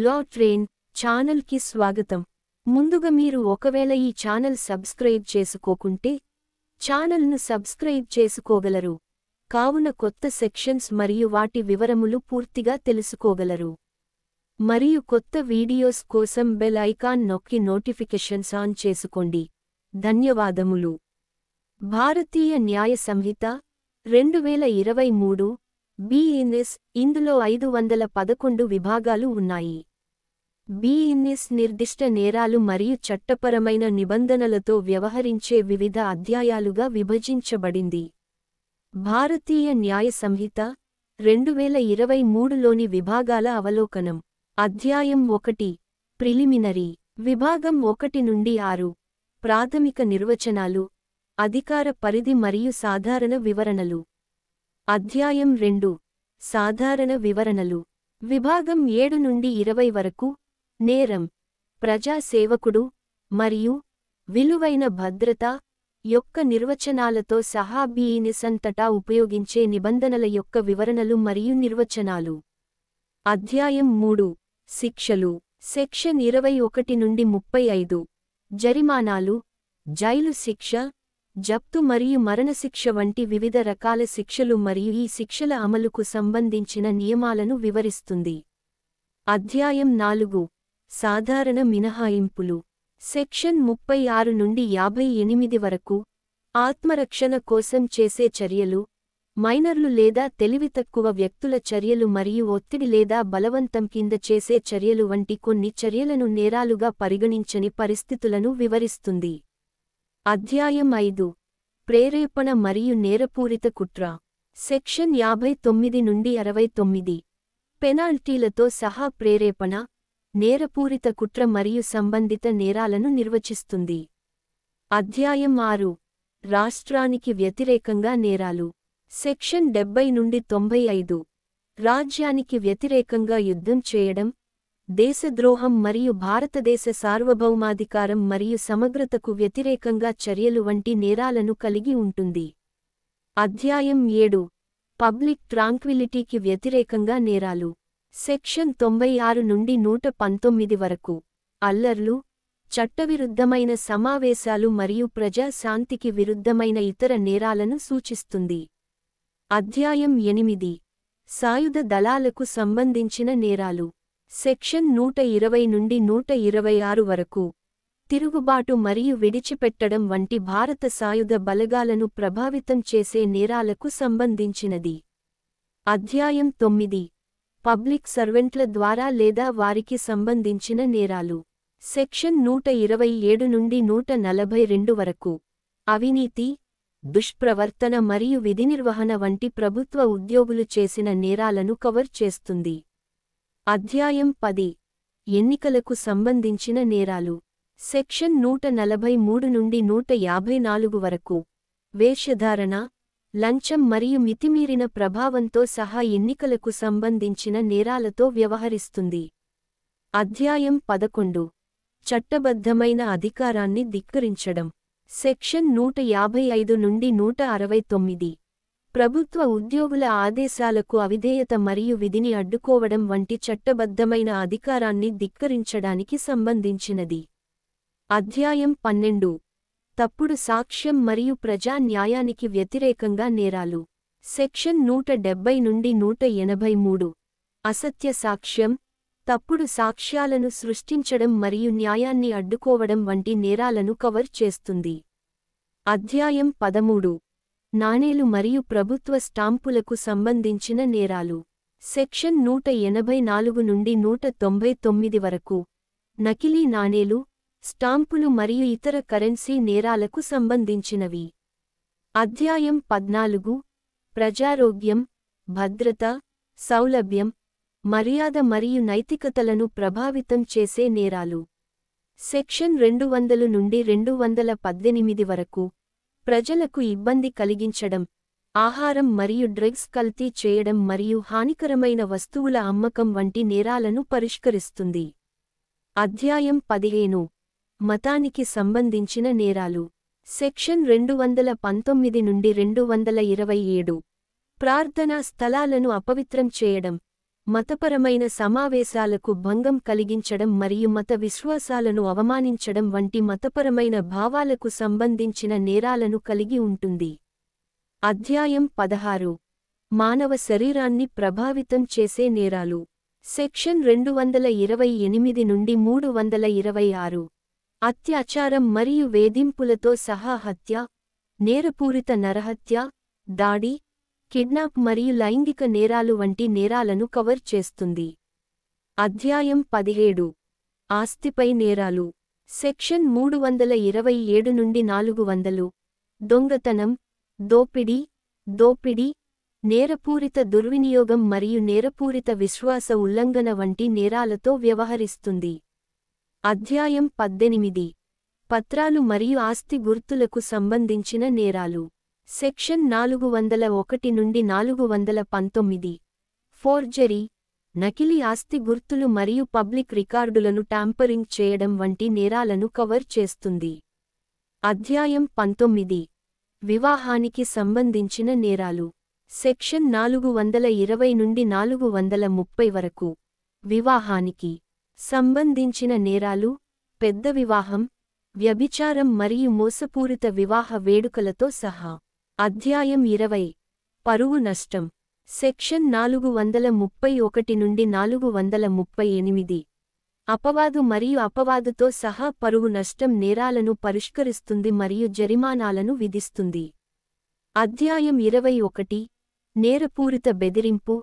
లా train ఛానల్కి స్వాగతం. ముందుగా మీరు ఒకవేళ ఈ ఛానల్ సబ్స్క్రైబ్ చేసుకోకుంటే ఛానల్ను సబ్స్క్రైబ్ చేసుకోగలరు. కావున కొత్త సెక్షన్స్ మరియు వాటి వివరములు పూర్తిగా తెలుసుకోగలరు. మరియు కొత్త వీడియోస్ కోసం బెల్ ఐకాన్ నొక్కి నోటిఫికేషన్స్ ఆన్ చేసుకోండి. ధన్యవాదములు. భారతీయ న్యాయ సంహిత 2023 BNS ఇందులో 511 విభాగాలు ఉన్నాయి. BNS నిర్దిష్ట నేరాలు మరియు చట్టపరమైన నిబంధనలతో వ్యవహరించే వివిధ అధ్యాయాలుగా విభజించబడింది. భారతీయ న్యాయ సంహిత 2023లోని విభాగాల అవలోకనం. అధ్యాయం 1 ప్రిలిమినరీ. విభాగం 1 నుండి 6 ప్రాథమిక నిర్వచనాలు, అధికార పరిధి మరియు సాధారణ వివరణలు. అధ్యాయం 2 సాధారణ వివరణలు. విభాగం 7 నుండి 20 వరకు నేరం, ప్రజా సేవకుడు మరియు విలువైన భద్రత యొక్క నిర్వచనాలతో సహా BNS అంతటా ఉపయోగించే నిబంధనల యొక్క వివరణలు మరియు నిర్వచనాలు. అధ్యాయం 3 శిక్షలు. సెక్షన్ 21 నుండి 35 జరిమానాలు, జైలు శిక్ష, జప్తు మరియు మరణశిక్ష వంటి వివిధ రకాల శిక్షలు మరియు ఈ శిక్షల అమలుకు సంబంధించిన నియమాలను వివరిస్తుంది. అధ్యాయం 4 సాధారణ మినహాయింపులు. సెక్షన్ 36 నుండి 58 వరకు ఆత్మరక్షణ కోసం చేసే చర్యలు, మైనర్లు లేదా తెలివితక్కువ వ్యక్తుల చర్యలు మరియు ఒత్తిడి లేదా బలవంతం కింద చేసే చర్యలు వంటి కొన్ని చర్యలను నేరాలుగా పరిగణించని పరిస్థితులను వివరిస్తుంది. అధ్యాయం 5 ప్రేరేపణ మరియు నేరపూరిత కుట్ర. సెక్షన్ 59 నుండి 69 పెనాల్టీలతో సహా ప్రేరేపణ, నేరపూరిత కుట్ర మరియు సంబంధిత నేరాలను నిర్వచిస్తుంది. అధ్యాయం 6 రాష్ట్రానికి వ్యతిరేకంగా నేరాలు. సెక్షన్ 70 నుండి 95 రాజ్యానికి వ్యతిరేకంగా యుద్ధం చేయడం, దేశద్రోహం మరియు భారతదేశ సార్వభౌమాధికారం మరియు సమగ్రతకు వ్యతిరేకంగా చర్యలు వంటి నేరాలను కలిగి ఉంటుంది. అధ్యాయం 7 పబ్లిక్ ట్రాంక్విలిటీకి వ్యతిరేకంగా నేరాలు. సెక్షన్ 96 నుండి 119 వరకు అల్లర్లు, చట్టవిరుద్ధమైన సమావేశాలు మరియు ప్రజా శాంతికి విరుద్ధమైన ఇతర నేరాలను సూచిస్తుంది. అధ్యాయం 8 సాయుధ దళాలకు సంబంధించిన నేరాలు. సెక్షన్ 120 నుండి 126 వరకు తిరుగుబాటు మరియు విడిచిపెట్టడం వంటి భారత సాయుధ బలగాలను ప్రభావితం చేసే నేరాలకు సంబంధించినది. అధ్యాయం 9 పబ్లిక్ సర్వెంట్ల ద్వారా లేదా వారికి సంబంధించిన నేరాలు. సెక్షన్ 127 నుండి 142 వరకు అవినీతి, దుష్ప్రవర్తన మరియు విధినిర్వహణ వంటి ప్రభుత్వ ఉద్యోగులు చేసిన నేరాలను కవర్ చేస్తుంది. అధ్యాయం 10 ఎన్నికలకు సంబంధించిన నేరాలు. సెక్షన్ 143 నుండి 154 వరకు వేషధారణ, లంచం మరియు మితిమీరిన ప్రభావంతో సహా ఎన్నికలకు సంబంధించిన నేరాలతో వ్యవహరిస్తుంది. అధ్యాయం 11 చట్టబద్ధమైన అధికారాన్ని ధిక్కరించడం. సెక్షన్ 155 నుండి 169 ప్రభుత్వ ఉద్యోగుల ఆదేశాలకు అవిధేయత మరియు విధిని అడ్డుకోవడం వంటి చట్టబద్ధమైన అధికారాన్ని ధిక్కరించడానికి సంబంధించినది. అధ్యాయం 12 తప్పుడు సాక్ష్యం మరియు ప్రజా న్యాయానికి వ్యతిరేకంగా నేరాలు. సెక్షన్ 170 నుండి 183 అసత్య సాక్ష్యం, తప్పుడు సాక్ష్యాలను సృష్టించడం మరియు న్యాయాన్ని అడ్డుకోవడం వంటి నేరాలను కవర్ చేస్తుంది. అధ్యాయం 13 నాణేలు మరియు ప్రభుత్వ స్టాంపులకు సంబంధించిన నేరాలు. సెక్షన్ 184 నుండి 199 వరకు నకిలీ నాణేలు, స్టాంపులు మరియు ఇతర కరెన్సీ నేరాలకు సంబంధించినవి. అధ్యాయం 14 ప్రజారోగ్యం, భద్రత, సౌలభ్యం, మర్యాద మరియు నైతికతలను ప్రభావితం చేసే నేరాలు. సెక్షన్ 200 నుండి 218 వరకు ప్రజలకు ఇబ్బంది కలిగించడం, ఆహారం మరియు డ్రగ్స్ కల్తీ చేయడం మరియు హానికరమైన వస్తువుల అమ్మకం వంటి నేరాలను పరిష్కరిస్తుంది. అధ్యాయం 15 మతానికి సంబంధించిన నేరాలు. సెక్షన్ 219 నుండి 227 ప్రార్థనా స్థలాలను అపవిత్రం చేయడం, మతపరమైన సమావేశాలకు భంగం కలిగించడం మరియు మత విశ్వాసాలను అవమానించడం వంటి మతపరమైన భావాలకు సంబంధించిన నేరాలను కలిగి ఉంటుంది. అధ్యాయం 16 మానవ శరీరాన్ని ప్రభావితం చేసే నేరాలు. సెక్షన్ 228 నుండి 326 అత్యాచారం మరియు వేధింపులతో సహా హత్య, నేరపూరిత నరహత్య, దాడి, కిడ్నాప్ మరియు లైంగిక నేరాలు వంటి నేరాలను కవర్ చేస్తుంది. అధ్యాయం 17 ఆస్తిపై నేరాలు. సెక్షన్ 327 నుండి 400 దొంగతనం, దోపిడీ, నేరపూరిత దుర్వినియోగం మరియు నేరపూరిత విశ్వాస ఉల్లంఘన వంటి నేరాలతో వ్యవహరిస్తుంది. అధ్యాయం 18 పత్రాలు మరియు ఆస్తి గుర్తులకు సంబంధించిన నేరాలు. సెక్షన్ 401 నుండి 419 ఫోర్జరీ, నకిలీ ఆస్తి గుర్తులు మరియు పబ్లిక్ రికార్డులను ట్యాంపరింగ్ చేయడం వంటి నేరాలను కవర్ చేస్తుంది. అధ్యాయం 19 వివాహానికి సంబంధించిన నేరాలు. సెక్షన్ 420 నుండి 430 వరకు వివాహానికి సంబంధించిన నేరాలు, పెద్ద వివాహం, వ్యభిచారం మరియు మోసపూరిత వివాహ వేడుకలతో సహా. అధ్యాయం 20 పరువు నష్టం. సెక్షన్ 431 నుండి 438 అపవాదు మరియు అపవాదుతో సహా పరువు నష్టం నేరాలను పరిష్కరిస్తుంది మరియు జరిమానాలను విధిస్తుంది. అధ్యాయం 21 నేరపూరిత బెదిరింపు,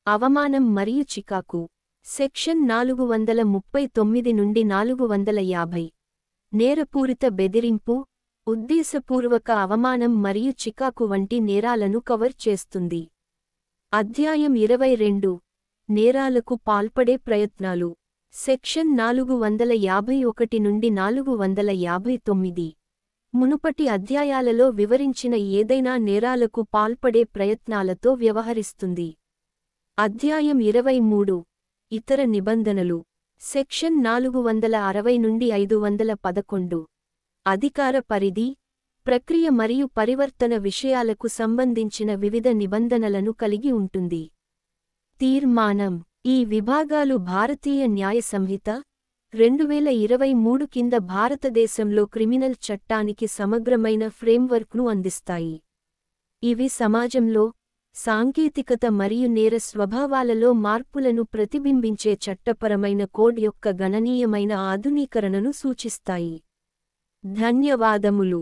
అవమానం మరియు చికాకు. సెక్షన్ 439 నుండి 450 నేరపూరిత బెదిరింపు, ఉద్దేశపూర్వక అవమానం మరియు చికాకు వంటి నేరాలను కవర్ చేస్తుంది. అధ్యాయం 22 నేరాలకు పాల్పడే ప్రయత్నాలు. సెక్షన్ 451 నుండి 459 మునుపటి అధ్యాయాలలో వివరించిన ఏదైనా నేరాలకు పాల్పడే ప్రయత్నాలతో వ్యవహరిస్తుంది. అధ్యాయం 23 ఇతర నిబంధనలు. సెక్షన్ 460 నుండి 511 అధికార పరిధి, ప్రక్రియ మరియు పరివర్తన విషయాలకు సంబంధించిన వివిధ నిబంధనలను కలిగి ఉంటుంది. తీర్మానం. ఈ విభాగాలు భారతీయ న్యాయ సంహిత 2023 కింద భారతదేశంలో క్రిమినల్ చట్టానికి సమగ్రమైన ఫ్రేమ్వర్క్ను అందిస్తాయి. ఇవి సమాజంలో సాంకేతికత మరియు నేర స్వభావాలలో మార్పులను ప్రతిబింబించే చట్టపరమైన కోడ్ యొక్క గణనీయమైన ఆధునీకరణను సూచిస్తాయి. ధన్యవాదములు.